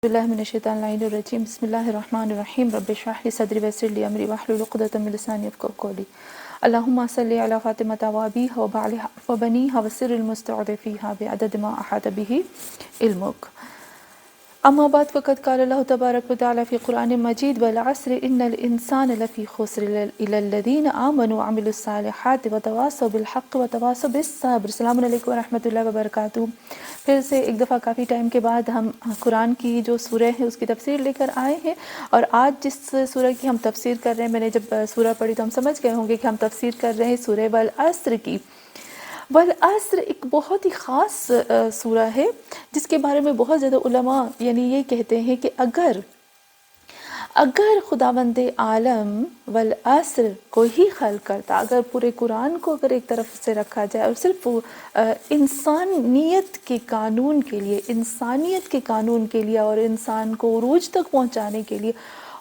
باللہ من الشیطان اللعین الرجیم بسم اللہ الرحمن الرحیم رب اشرح لی صدری ویسر لی امری واحلل عقدۃ من لسانی یفقهوا قولی اللہم صلی علی فاطمۃ وابیہا وبنیہا وسر المستضعفیہا بعدد ما احاط بہ علمک اما بعد فقد قال اللہ تبارک و تعالی فی قرآن مجید والعصر ان الانسان لفی خسر الا الذین آمنوا وعملوا الصالحات وتواصوا بالحق وتواصوا بالصبر۔ السلام علیکم ورحمۃ اللہ وبرکاتہ۔ پھر سے ایک دفعہ کافی ٹائم کے بعد ہم قرآن کی جو سورہ ہے اس کی تفسیر لے کر آئے ہیں، اور آج جس سورہ کی ہم تفسیر کر رہے ہیں، میں نے جب سورہ پڑھی تو ہم سمجھ گئے ہوں گے کہ ہم تفسیر کر رہے ہیں سورہ والعصر کی۔ والعصر ایک بہت ہی خاص سورہ ہے جس کے بارے میں بہت زیادہ علماء یعنی یہ کہتے ہیں کہ اگر خداوند عالم والعصر کو ہی خلق کرتا، اگر پورے قرآن کو اگر ایک طرف سے رکھا جائے اور صرف انسانیت کے قانون کے لیے، انسانیت کے قانون کے لیے اور انسان کو عروج تک پہنچانے کے لیے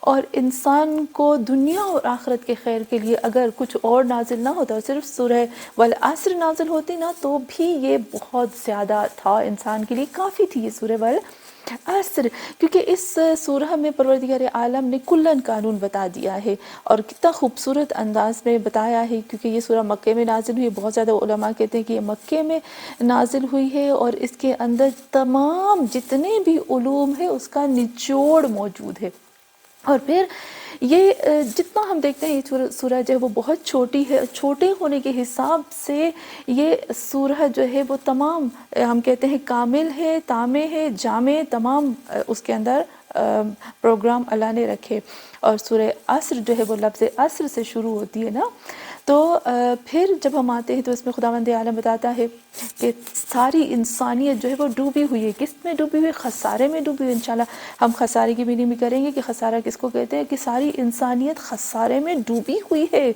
اور انسان کو دنیا اور آخرت کے خیر کے لیے اگر کچھ اور نازل نہ ہوتا اور صرف سورہ والعصر نازل ہوتی نا، تو بھی یہ بہت زیادہ تھا، انسان کے لیے کافی تھی یہ سورہ والعصر، کیونکہ اس سورہ میں پروردگار عالم نے کلن قانون بتا دیا ہے اور کتنا خوبصورت انداز میں بتایا ہے، کیونکہ یہ سورہ مکے میں نازل ہوئی۔ بہت زیادہ علماء کہتے ہیں کہ یہ مکے میں نازل ہوئی ہے اور اس کے اندر تمام جتنے بھی علوم ہیں اس کا نچوڑ موجود ہے۔ اور پھر یہ جتنا ہم دیکھتے ہیں یہ سورہ جو ہے وہ بہت چھوٹی ہے، چھوٹے ہونے کے حساب سے یہ سورہ جو ہے وہ تمام ہم کہتے ہیں کامل ہے، تامع ہے، جامع، تمام اس کے اندر پروگرام اللہ نے رکھے۔ اور سورہ عصر جو ہے وہ لفظ عصر سے شروع ہوتی ہے نا، تو پھر جب ہم آتے ہیں تو اس میں خداوند عالم بتاتا ہے کہ ساری انسانیت جو ہے وہ ڈوبی ہوئی ہے۔ کس میں ڈوبی ہوئی؟ خسارے میں ڈوبی ہوئی۔ انشاءاللہ ہم خسارے کی میننگ بھی کریں گے کہ خسارہ کس کو کہتے ہیں، کہ ساری انسانیت خسارے میں ڈوبی ہوئی ہے،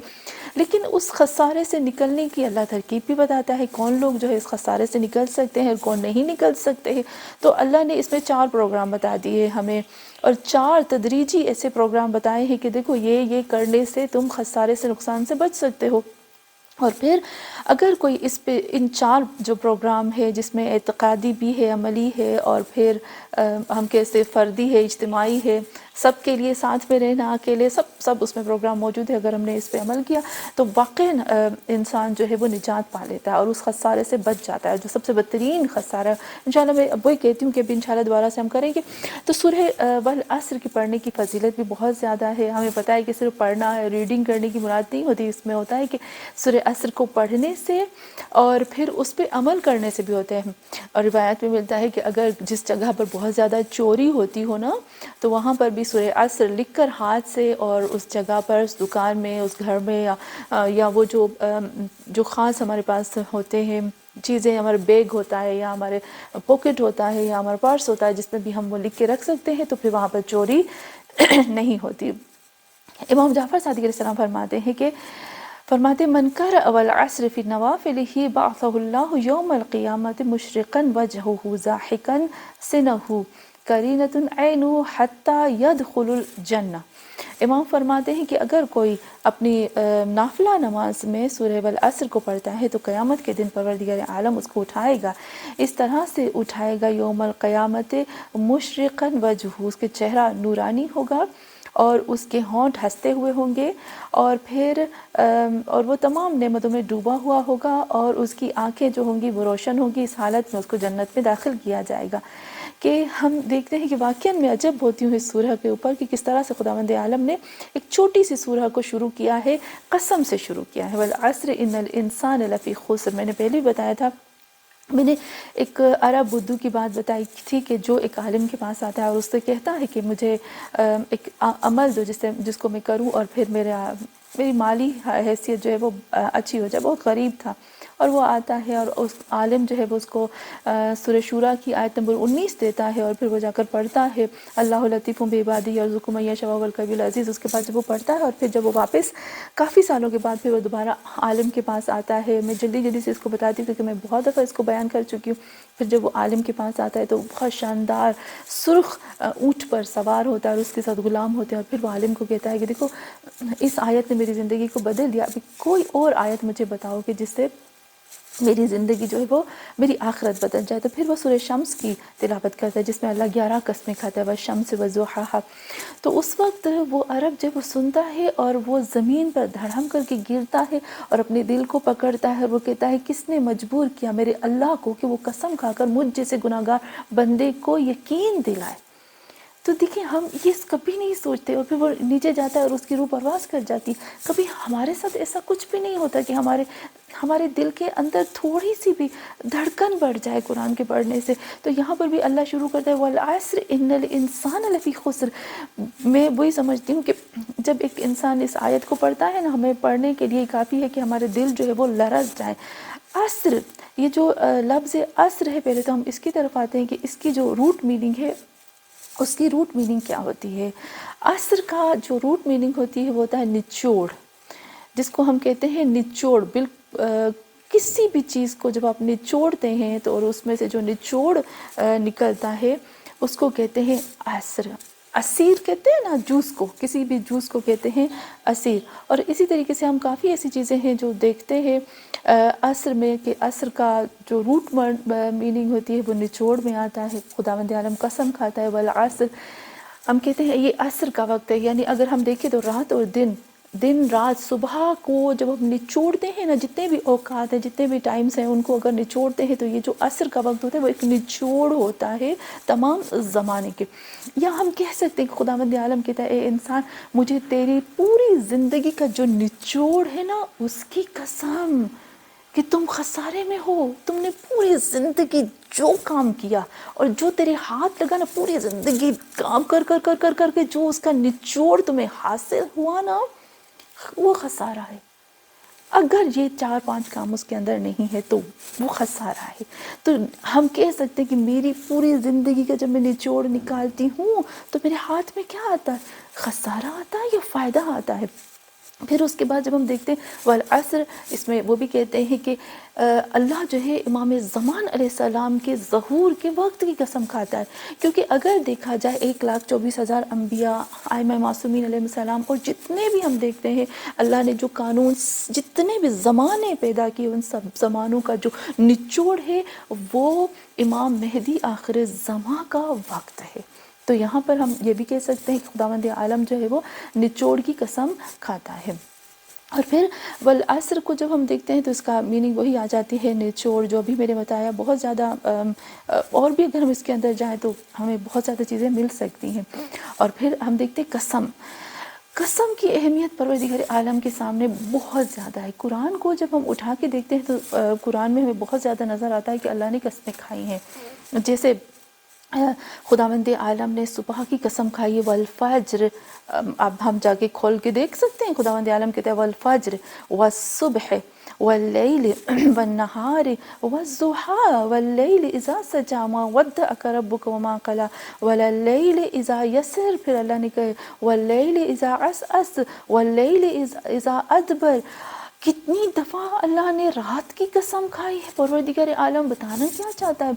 لیکن اس خسارے سے نکلنے کی اللہ ترکیب بھی بتاتا ہے، کون لوگ جو ہے اس خسارے سے نکل سکتے ہیں اور کون نہیں نکل سکتے ہیں۔ تو اللہ نے اس میں 4 پروگرام بتا دیے ہمیں، اور 4 تدریجی ایسے پروگرام بتائے ہیں کہ دیکھو یہ کرنے سے تم خسارے سے، نقصان سے بچ سکتے ہو۔ اور پھر اگر کوئی اس پہ ان 4 جو پروگرام ہے جس میں اعتقادی بھی ہے، عملی ہے، اور پھر ہم کیسے فردی ہے، اجتماعی ہے، سب کے لیے ساتھ میں رہنا، اکیلے، سب اس میں پروگرام موجود ہے۔ اگر ہم نے اس پہ عمل کیا تو واقعاً انسان جو ہے وہ نجات پا لیتا ہے اور اس خسارے سے بچ جاتا ہے جو سب سے بدترین خسارہ۔ انشاءاللہ میں وہی کہتی ہوں کہ ابھی انشاءاللہ دوبارہ سے ہم کریں گے۔ تو سورہ والعصر کی پڑھنے کی فضیلت بھی بہت زیادہ ہے۔ ہمیں پتہ ہے کہ صرف پڑھنا ہے، ریڈنگ کرنے کی مراد نہیں ہوتی، اس میں ہوتا ہے کہ سورہ عصر کو پڑھنے سے اور پھر اس پہ عمل کرنے سے بھی ہوتے ہیں۔ اور روایت میں ملتا ہے کہ اگر جس جگہ پر بہت زیادہ چوری ہوتی ہو نا، تو وہاں پر بھی سورہ عصر لکھ کر ہاتھ سے، اور اس جگہ پر، اس دکان میں، اس گھر میں، یا وہ جو خاص ہمارے پاس ہوتے ہیں چیزیں، ہمارے بیگ ہوتا ہے یا ہمارے پاکٹ ہوتا ہے یا ہمارا پرس ہوتا ہے جس میں بھی ہم وہ لکھ کے رکھ سکتے ہیں، تو پھر وہاں پر چوری نہیں ہوتی۔ امام جعفر صادق علیہ السلام فرماتے من قرأ والعصر فی النوافلہ بعثہ اللہ یوم القیامۃ مشرقا وجہہ ضاحکا سنہ قرینۃ عینہ حتی یدخل الجنہ۔ امام فرماتے ہیں کہ اگر کوئی اپنی نافلہ نماز میں سورہ والعصر کو پڑھتا ہے تو قیامت کے دن پروردگار عالم اس کو اٹھائے گا، اس طرح سے اٹھائے گا یوم القیامت مشرقا وجہہ، اس کے چہرہ نورانی ہوگا اور اس کے ہونٹ ہنستے ہوئے ہوں گے، اور پھر اور وہ تمام نعمتوں میں ڈوبا ہوا ہوگا، اور اس کی آنکھیں جو ہوں گی وہ روشن ہوں گی۔ اس حالت میں اس کو جنت میں داخل کیا جائے گا۔ کہ ہم دیکھتے ہیں کہ واقعاً میں عجب ہوتی ہوں اس سورہ کے اوپر کہ کس طرح سے خداوند عالم نے ایک چھوٹی سی سورہ کو شروع کیا ہے، قسم سے شروع کیا ہے، والعصر ان الانسان لفی خسر۔ میں نے پہلے بھی بتایا تھا، میں نے ایک عرب بدو کی بات بتائی تھی کہ جو ایک عالم کے پاس آتا ہے اور اس سے کہتا ہے کہ مجھے ایک عمل دو جس کو میں کروں اور پھر میری مالی حیثیت جو ہے وہ اچھی ہو جائے۔ بہت غریب تھا، اور وہ آتا ہے اور اس عالم جو ہے وہ اس کو سورہ شورا کی آیت نمبر 19 دیتا ہے، اور پھر وہ جا کر پڑھتا ہے اللہ لطیف بعبادہ یرزق من یشاء وهو القوی العزیز۔ اس کے بعد جب وہ پڑھتا ہے اور پھر جب وہ واپس کافی سالوں کے بعد پھر وہ دوبارہ عالم کے پاس آتا ہے، میں جلدی سے اس کو بتاتی ہوں کیونکہ میں بہت دفعہ اس کو بیان کر چکی ہوں۔ پھر جب وہ عالم کے پاس آتا ہے تو بہت شاندار سرخ اونٹ پر سوار ہوتا ہے اور اس کے ساتھ غلام ہوتے ہیں، اور پھر وہ عالم کو کہتا ہے کہ دیکھو اس آیت نے میری زندگی کو بدل دیا، ابھی کوئی اور آیت مجھے بتاؤ کہ جس سے میری زندگی جو ہے وہ میری آخرت بدل جائے۔ تو پھر وہ سورہ شمس کی تلاوت کرتا ہے جس میں اللہ 11 قسمیں کھاتا ہے، والشمس وضحاها۔ تو اس وقت وہ عرب جب وہ سنتا ہے اور وہ زمین پر دھڑم کر کے گرتا ہے اور اپنے دل کو پکڑتا ہے اور وہ کہتا ہے کس نے مجبور کیا میرے اللہ کو کہ وہ قسم کھا کر مجھ جیسے گناہگار بندے کو یقین دلائے۔ تو دیکھیں ہم یہ کبھی نہیں سوچتے، اور پھر وہ نیچے جاتا ہے اور اس کی روح پرواز کر جاتی۔ کبھی ہمارے ساتھ ایسا کچھ بھی نہیں ہوتا کہ ہمارے دل کے اندر تھوڑی سی بھی دھڑکن بڑھ جائے قرآن کے پڑھنے سے۔ تو یہاں پر بھی اللہ شروع کرتا ہے والعصر ان الانسان لفی خسر۔ میں وہی سمجھتی ہوں کہ جب ایک انسان اس آیت کو پڑھتا ہے نا، ہمیں پڑھنے کے لیے کافی ہے کہ ہمارے دل جو ہے وہ لرز جائیں۔ عصر، یہ جو لفظ عصر ہے، پہلے تو ہم اس کی طرف آتے ہیں کہ اس کی جو روٹ میننگ ہے، اس کی روٹ میننگ کیا ہوتی ہے۔ عصر کا جو روٹ میننگ ہوتی ہے وہ ہوتا ہے نچوڑ، جس کو ہم کہتے ہیں نچوڑ۔ کسی بھی چیز کو جب آپ نچوڑتے ہیں تو اور اس میں سے جو نچوڑ نکلتا ہے اس کو کہتے ہیں عصر۔ عصیر کہتے ہیں نا جوس کو، کسی بھی جوس کو کہتے ہیں عصیر۔ اور اسی طریقے سے ہم کافی ایسی چیزیں ہیں جو دیکھتے ہیں عصر میں کہ عصر کا جو روٹ میننگ ہوتی ہے وہ نچوڑ میں آتا ہے۔ خداوند عالم قسم کھاتا ہے والعصر، ہم کہتے ہیں یہ عصر کا وقت ہے، یعنی اگر ہم دیکھیں تو رات اور دن رات، صبح کو جب ہم نچوڑتے ہیں نا، جتنے بھی اوقات ہیں جتنے بھی ٹائمز ہیں ان کو اگر نچوڑتے ہیں تو یہ جو عصر کا وقت ہوتا ہے وہ ایک نچوڑ ہوتا ہے تمام زمانے کے۔ یا ہم کہہ سکتے ہیں کہ خداوند عالم کہتا ہے اے انسان مجھے تیری پوری زندگی کا جو نچوڑ ہے نا اس کی قسم کہ تم خسارے میں ہو، تم نے پوری زندگی جو کام کیا اور جو تیرے ہاتھ لگا نا، پوری زندگی کام کر کر کر کر کر کے جو اس کا نچوڑ تمہیں حاصل ہوا نا وہ خسارہ ہے۔ اگر یہ 4-5 کام اس کے اندر نہیں ہے تو وہ خسارہ ہے۔ تو ہم کہہ سکتے ہیں کہ میری پوری زندگی کا جب میں نچوڑ نکالتی ہوں تو میرے ہاتھ میں کیا آتا ہے؟ خسارہ آتا ہے یا فائدہ آتا ہے؟ پھر اس کے بعد جب ہم دیکھتے ہیں والعصر، اس میں وہ بھی کہتے ہیں کہ اللہ جو ہے امام زمان علیہ السلام کے ظہور کے وقت کی قسم کھاتا ہے، کیونکہ اگر دیکھا جائے 1,24,000 انبیاء، ائمہ معصومین علیہ السلام، اور جتنے بھی ہم دیکھتے ہیں اللہ نے جو قانون جتنے بھی زمانے پیدا کیے ان سب زمانوں کا جو نچوڑ ہے وہ امام مہدی آخر زمان کا وقت ہے۔ تو یہاں پر ہم یہ بھی کہہ سکتے ہیں کہ خداوند عالم جو ہے وہ نچوڑ کی قسم کھاتا ہے۔ اور پھر والعصر کو جب ہم دیکھتے ہیں تو اس کا میننگ وہی آ جاتی ہے نچوڑ، جو ابھی میں نے بتایا بہت زیادہ، اور بھی اگر ہم اس کے اندر جائیں تو ہمیں بہت زیادہ چیزیں مل سکتی ہیں۔ اور پھر ہم دیکھتے ہیں قسم کی اہمیت پروردگار عالم کے سامنے بہت زیادہ ہے۔ قرآن کو جب ہم اٹھا کے دیکھتے ہیں تو قرآن میں ہمیں بہت زیادہ نظر آتا ہے کہ اللہ نے قسمیں کھائی ہیں، جیسے خداوند عالم نے صبح کی قسم کھائی ہے والفجر۔ اب ہم جا کے کھول کے دیکھ سکتے ہیں، خداوند عالم کہتا ہے والفجر والصبح واللیل والنہار والضحیٰ واللیل اذا سجی ما ودعک ربک وما قلی واللیل اذا یسر، پھر اللہ نے کہا واللیل اذا عسعس واللیل اذا ادبر۔ کتنی دفعہ اللہ نے رات کی قسم کھائی ہے۔ پروردگار عالم بتانا کیا چاہتا ہے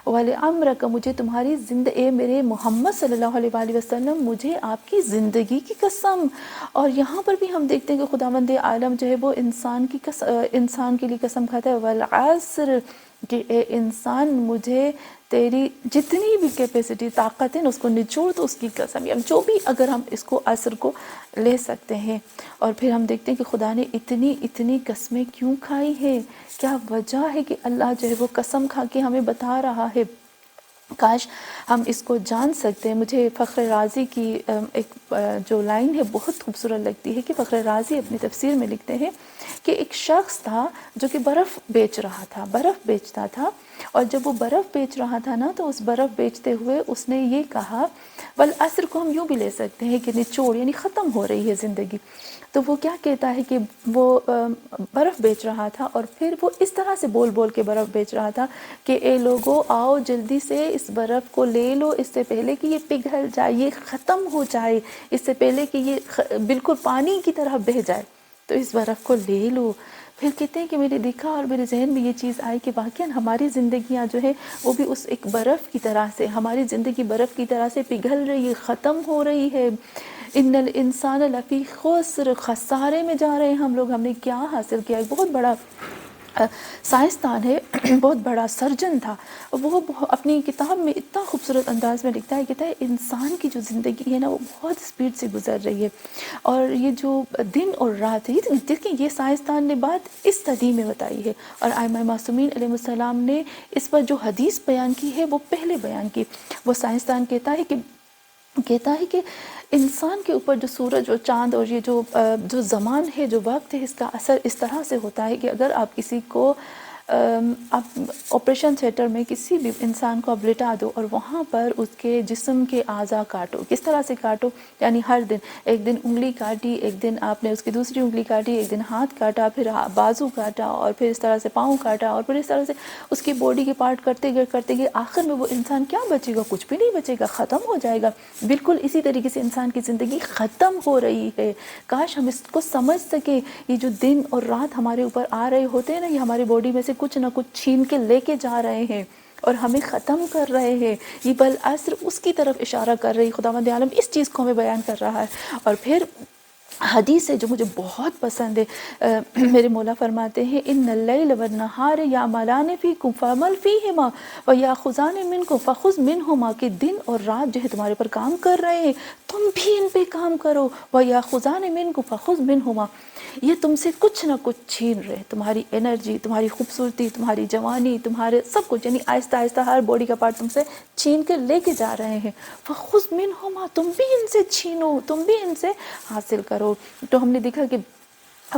وَلِعَمْرَكَ، مجھے تمہاری اے میرے محمد صلی اللہ علیہ وآلہ وسلم مجھے آپ کی زندگی کی قسم۔ اور یہاں پر بھی ہم دیکھتے ہیں کہ خداوند عالم جو ہے وہ انسان کے لیے قسم کھاتا ہے والعصر، کہ اے انسان مجھے تیری جتنی بھی کیپیسٹی طاقت ہے نا اس کو نچوڑ تو اس کی قسم، یا جو بھی اگر ہم اس کو عصر کو لے سکتے ہیں۔ اور پھر ہم دیکھتے ہیں کہ خدا نے اتنی قسمیں کیوں کھائی ہے، کیا وجہ ہے کہ اللہ جو ہے وہ قسم کھا کے ہمیں بتا رہا ہے۔ کاش ہم اس کو جان سکتے ہیں۔ مجھے فخر رازی کی ایک جو لائن ہے بہت خوبصورت لگتی ہے کہ فخر رازی اپنی تفسیر میں لکھتے ہیں کہ ایک شخص تھا جو کہ برف بیچتا تھا، اور جب وہ برف بیچ رہا تھا نا تو اس برف بیچتے ہوئے اس نے یہ کہا، والعصر کو ہم یوں بھی لے سکتے ہیں کہ نچوڑ یعنی ختم ہو رہی ہے زندگی۔ تو وہ کیا کہتا ہے کہ وہ برف بیچ رہا تھا اور پھر وہ اس طرح سے بول کے برف بیچ رہا تھا کہ اے لوگو آؤ جلدی سے اس برف کو لے لو، اس سے پہلے کہ یہ پگھل جائے، یہ ختم ہو جائے، اس سے پہلے کہ یہ بالکل پانی کی طرح بہہ جائے، تو اس برف کو لے لو۔ پھر کہتے ہیں کہ میں نے دیکھا اور میرے ذہن میں یہ چیز آئی کہ واقعاً ہماری زندگیاں جو ہے وہ بھی اس ایک برف کی طرح سے، ہماری زندگی برف کی طرح سے پگھل رہی ہے، ختم ہو رہی ہے۔ ان الانسان لفی خسر، خسارے میں جا رہے ہیں ہم لوگ۔ ہم نے کیا حاصل کیا؟ ایک بہت بڑا سائنسدان ہے، بہت بڑا سرجن تھا، وہ اپنی کتاب میں اتنا خوبصورت انداز میں لکھتا ہے، کہتا ہے انسان کی جو زندگی ہے نا وہ بہت سپیڈ سے گزر رہی ہے، اور یہ جو دن اور رات ہے، دیکھیں یہ سائنسدان نے بات اس صدی میں بتائی ہے، اور ائمہ معصومین علیہ السلام نے اس پر جو حدیث بیان کی ہے وہ پہلے بیان کی۔ وہ سائنسدان کہتا ہے کہ انسان کے اوپر جو سورج اور چاند اور یہ جو زمان ہے، جو وقت ہے، اس کا اثر اس طرح سے ہوتا ہے کہ اگر آپ کسی کو آپ آپریشن تھیٹر میں کسی بھی انسان کو آپ لٹا دو اور وہاں پر اس کے جسم کے اعضاء کاٹو، کس طرح سے کاٹو، یعنی ہر دن ایک دن انگلی کاٹی، ایک دن آپ نے اس کی دوسری انگلی کاٹی، ایک دن ہاتھ کاٹا، پھر بازو کاٹا، اور پھر اس طرح سے پاؤں کاٹا، اور پھر اس طرح سے اس کی باڈی کے پارٹ کرتے گئے آخر میں وہ انسان کیا بچے گا؟ کچھ بھی نہیں بچے گا، ختم ہو جائے گا۔ بالکل اسی طریقے سے انسان کی زندگی ختم ہو رہی ہے۔ کاش ہم اس کو سمجھ سکیں، یہ جو دن اور رات ہمارے اوپر آ رہے ہوتے ہیں نا، یہ ہماری باڈی میں سے کچھ نہ کچھ چھین کے لے کے جا رہے ہیں اور ہمیں ختم کر رہے ہیں۔ یہ بالعصر اس کی طرف اشارہ کر رہی، خداوند عالم اس چیز کو ہمیں بیان کر رہا ہے۔ اور پھر حدیث ہے جو مجھے بہت پسند ہے، میرے مولا فرماتے ہیں ان اللیل والنہار یعملان فیکم فعمل فیہما ویاخذان منکم فخذ منہما، کہ دن اور رات جو ہے تمہارے پر کام کر رہے ہیں، تم بھی ان پہ کام کرو، ویاخذان منکم فخذ منہما، یہ تم سے کچھ نہ کچھ چھین رہے، تمہاری انرجی، تمہاری خوبصورتی، تمہاری جوانی، تمہارے سب کچھ، یعنی آہستہ آہستہ ہر باڈی کا پارٹ تم سے چھین کے لے کے جا رہے ہیں۔ فخذ منہما، تم بھی ان سے چھینو، تم بھی ان سے حاصل کرو۔ تو ہم نے دیکھا کہ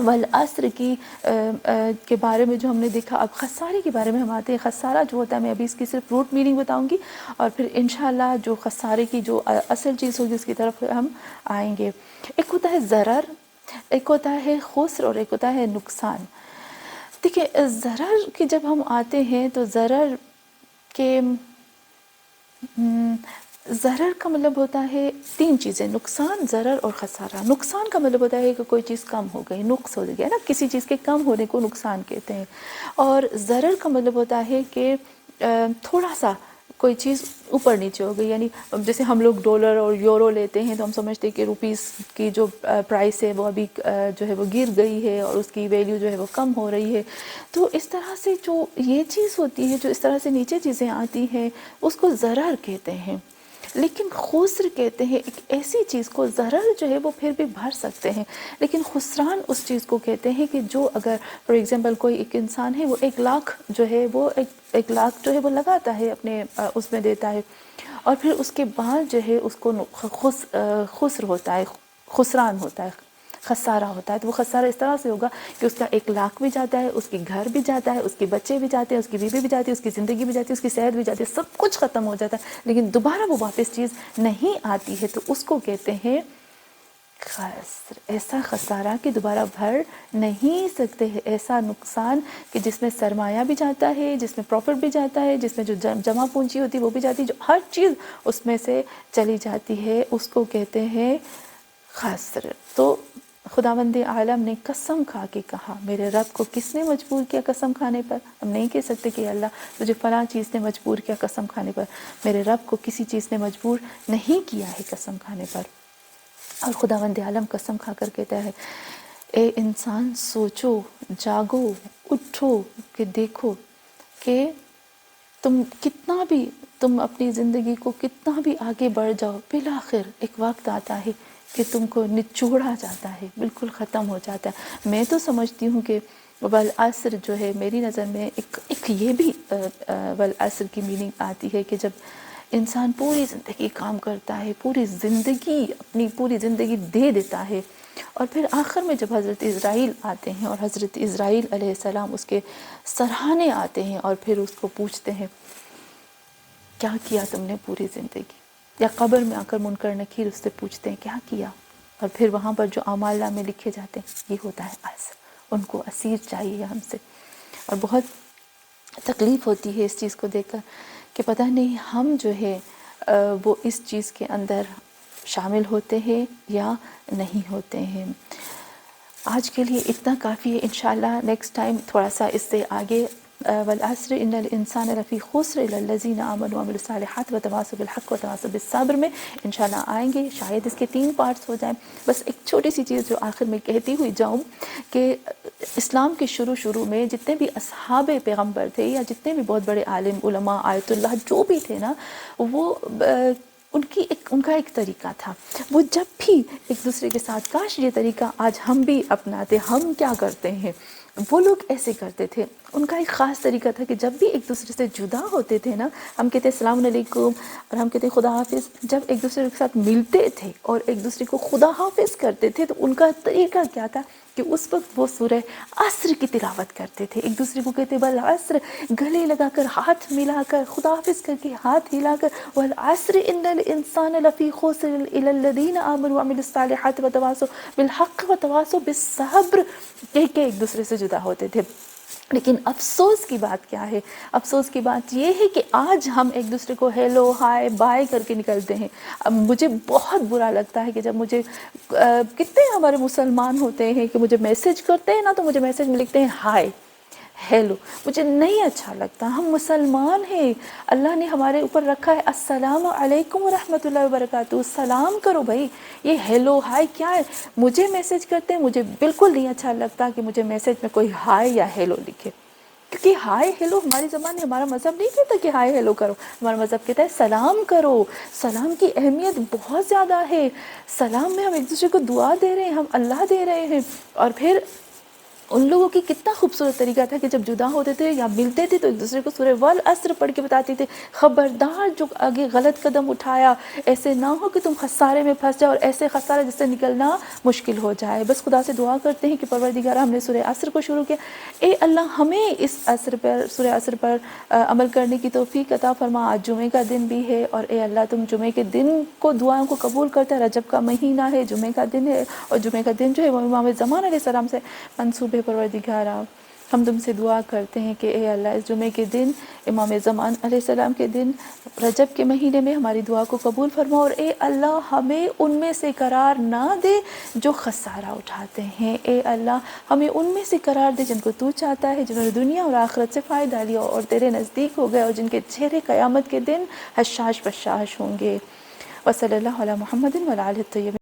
والعصر کے بارے میں جو ہم نے دیکھا، اب خسارے کے بارے میں ہم آتے ہیں۔ خسارہ جو ہوتا ہے، میں ابھی اس کی صرف روٹ میننگ بتاؤں گی، اور پھر انشاءاللہ جو خسارے کی جو اصل چیز ہوگی اس کی طرف ہم آئیں گے۔ ایک ہوتا ہے ضرر، ایک ہوتا ہے خسر، اور ایک ہوتا ہے نقصان۔ دیکھیں ضرر کی جب ہم آتے ہیں تو ضرر کے ضرر کا مطلب ہوتا ہے تین چیزیں، نقصان، ضرر اور خسارہ۔ نقصان کا مطلب ہوتا ہے کہ کوئی چیز کم ہو گئی، نقص ہو گیا نا، کسی چیز کے کم ہونے کو نقصان کہتے ہیں۔ اور ضرر کا مطلب ہوتا ہے کہ تھوڑا سا کوئی چیز اوپر نیچے ہو گئی، یعنی جیسے ہم لوگ ڈالر اور یورو لیتے ہیں تو ہم سمجھتے ہیں کہ روپیز کی جو پرائس ہے وہ ابھی جو ہے وہ گر گئی ہے اور اس کی ویلیو جو ہے وہ کم ہو رہی ہے۔ تو اس طرح سے جو یہ چیز ہوتی ہے، جو اس طرح سے نیچے چیزیں آتی ہیں، اس کو ضرر کہتے ہیں۔ لیکن خسر کہتے ہیں ایک ایسی چیز کو، ضرر جو ہے وہ پھر بھی بھر سکتے ہیں، لیکن خسران اس چیز کو کہتے ہیں کہ جو اگر فار ایگزامپل کوئی ایک انسان ہے، وہ 1,00,000 جو ہے وہ 1,00,000 جو ہے وہ لگاتا ہے اپنے اس میں دیتا ہے، اور پھر اس کے بعد جو ہے اس کو خسر ہوتا ہے، خسران ہوتا ہے، خسارہ ہوتا ہے۔ تو وہ خسارہ اس طرح سے ہوگا کہ اس کا 1,00,000 بھی جاتا ہے، اس کی گھر بھی جاتا ہے، اس کے بچے بھی جاتے ہیں، اس کی بیوی بھی جاتی ہے، اس کی زندگی بھی جاتی ہے، اس کی صحت بھی جاتی ہے، سب کچھ ختم ہو جاتا ہے، لیکن دوبارہ وہ واپس چیز نہیں آتی ہے، تو اس کو کہتے ہیں خسر۔ ایسا خسارہ کہ دوبارہ بھر نہیں سکتے ہیں، ایسا نقصان کہ جس میں سرمایہ بھی جاتا ہے، جس میں پروفٹ بھی جاتا ہے، جس میں جو جمع پونجی ہوتی ہے وہ بھی جاتی ہے، جو ہر چیز اس میں سے چلی جاتی ہے، اس کو کہتے ہیں خسر۔ تو خداوند عالم نے قسم کھا کے کہا، میرے رب کو کس نے مجبور کیا قسم کھانے پر؟ ہم نہیں کہہ سکتے کہ اللہ تجھے فلاں چیز نے مجبور کیا قسم کھانے پر۔ میرے رب کو کسی چیز نے مجبور نہیں کیا ہے قسم کھانے پر۔ اور خداوند عالم قسم کھا کر کہتا ہے، اے انسان سوچو، جاگو، اٹھو کہ دیکھو کہ تم اپنی زندگی کو کتنا بھی آگے بڑھ جاؤ، بالآخر ایک وقت آتا ہے کہ تم کو نچوڑا جاتا ہے، بالکل ختم ہو جاتا ہے۔ میں تو سمجھتی ہوں کہ والعصر جو ہے میری نظر میں ایک یہ بھی والعصر کی میننگ آتی ہے کہ جب انسان پوری زندگی کام کرتا ہے، اپنی پوری زندگی دے دیتا ہے، اور پھر آخر میں جب حضرت اسرائیل آتے ہیں اور حضرت اسرائیل علیہ السلام اس کے سرہانے آتے ہیں اور پھر اس کو پوچھتے ہیں کیا کیا تم نے پوری زندگی، یا قبر میں آ کر منکر نکیر اس سے پوچھتے ہیں کیا کیا، اور پھر وہاں پر جو اعمال نامے لکھے جاتے ہیں، یہ ہوتا ہے عصر۔ ان کو اسیر چاہیے ہم سے، اور بہت تکلیف ہوتی ہے اس چیز کو دیکھ کر کہ پتہ نہیں ہم جو ہے وہ اس چیز کے اندر شامل ہوتے ہیں یا نہیں ہوتے ہیں۔ آج کے لیے اتنا کافی ہے، انشاءاللہ نیکسٹ ٹائم تھوڑا سا اس سے آگے والعصر ان الانسان لفی خسر الا الذین آمنوا وعملوا الصالحات وتواصوا بالحق وتواصوا بالصبر میں انشاءاللہ آئیں گے. شاید اس کے 3 پارٹس ہو جائیں. بس ایک چھوٹی سی چیز جو آخر میں کہتی ہوئی جاؤں کہ اسلام کے شروع میں جتنے بھی اصحاب پیغمبر تھے یا جتنے بھی بہت بڑے عالم علماء آیت اللہ جو بھی تھے نا، وہ ان کا ایک طریقہ تھا. وہ جب بھی ایک دوسرے کے ساتھ، کاش یہ طریقہ آج ہم بھی اپناتے. ہم کیا کرتے ہیں، وہ لوگ ایسے کرتے تھے. ان کا ایک خاص طریقہ تھا کہ جب بھی ایک دوسرے سے جدا ہوتے تھے نا، ہم کہتے السلام علیکم اور ہم کہتے خدا حافظ. جب ایک دوسرے کے ساتھ ملتے تھے اور ایک دوسرے کو خدا حافظ کرتے تھے تو ان کا طریقہ کیا تھا کہ اس وقت وہ سورہ عصر کی تلاوت کرتے تھے. ایک دوسرے کو کہتے والعصر، گلے لگا کر، ہاتھ ملا کر، خدا حافظ کر کے ہاتھ ہلا کر، والعصر ان الانسان لفی خسر الا الذین آمنوا وعملوا الصالحات وتواصوا بالحق وتواصوا بالصبر کہہ کے ایک دوسرے سے جدا ہوتے تھے. لیکن افسوس کی بات کیا ہے؟ افسوس کی بات یہ ہے کہ آج ہم ایک دوسرے کو ہیلو ہائے بائے کر کے نکلتے ہیں. اب مجھے بہت برا لگتا ہے کہ جب مجھے کتنے ہمارے مسلمان ہوتے ہیں کہ مجھے میسج کرتے ہیں نا تو مجھے میسج میں لکھتے ہیں ہائے ہیلو. مجھے نہیں اچھا لگتا. ہم مسلمان ہیں، اللہ نے ہمارے اوپر رکھا ہے السلام علیکم ورحمۃ اللہ وبرکاتہ. سلام کرو بھائی. یہ ہیلو ہائے کیا ہے؟ مجھے میسج کرتے ہیں، مجھے بالکل نہیں اچھا لگتا کہ مجھے میسج میں کوئی ہائے یا ہیلو لکھے، کیونکہ ہائے ہیلو ہماری زبان میں، ہمارا مذہب نہیں کہتا کہ ہائے ہیلو کرو. ہمارا مذہب کہتا ہے سلام کرو. سلام کی اہمیت بہت زیادہ ہے. سلام میں ہم ایک دوسرے کو دعا دے رہے ہیں، ہم اللہ دے رہے ہیں. اور پھر ان لوگوں کی کتنا خوبصورت طریقہ تھا کہ جب جدا ہوتے تھے یا ملتے تھے تو ایک دوسرے کو سورہ والعصر پڑھ کے بتاتے تھے خبردار جو آگے غلط قدم اٹھایا ایسے نہ ہو کہ تم خسارے میں پھنس جاؤ اور ایسے خسارے جس سے نکلنا مشکل ہو جائے. بس خدا سے دعا کرتے ہیں کہ پروردگار ہم نے سورہ عصر کو شروع کیا، اے اللہ ہمیں اس عصر پر، سورہ عصر پر عمل کرنے کی توفیق عطا فرما. آج جمعے کا دن بھی ہے اور اے اللہ تم جمعے کے دن کو دعاؤں کو قبول کرتا ہے. رجب کا مہینہ ہے، جمعے کا دن ہے اور جمعے کا دن جو ہے وہ امام زمان علیہ السلام سے منسوب ہے. پروردگارا ہم تم سے دعا کرتے ہیں کہ اے اللہ اس جمعے کے دن، امام زمان علیہ السلام کے دن، رجب کے مہینے میں ہماری دعا کو قبول فرما. اور اے اللہ ہمیں ان میں سے قرار نہ دے جو خسارہ اٹھاتے ہیں. اے اللہ ہمیں ان میں سے قرار دے جن کو تو چاہتا ہے، جنہوں نے دنیا اور آخرت سے فائدہ لیا اور تیرے نزدیک ہو گئے اور جن کے چہرے قیامت کے دن حشاش بشاش ہوں گے. وصلی اللہ علی محمد وعلی آلہ الطیبین.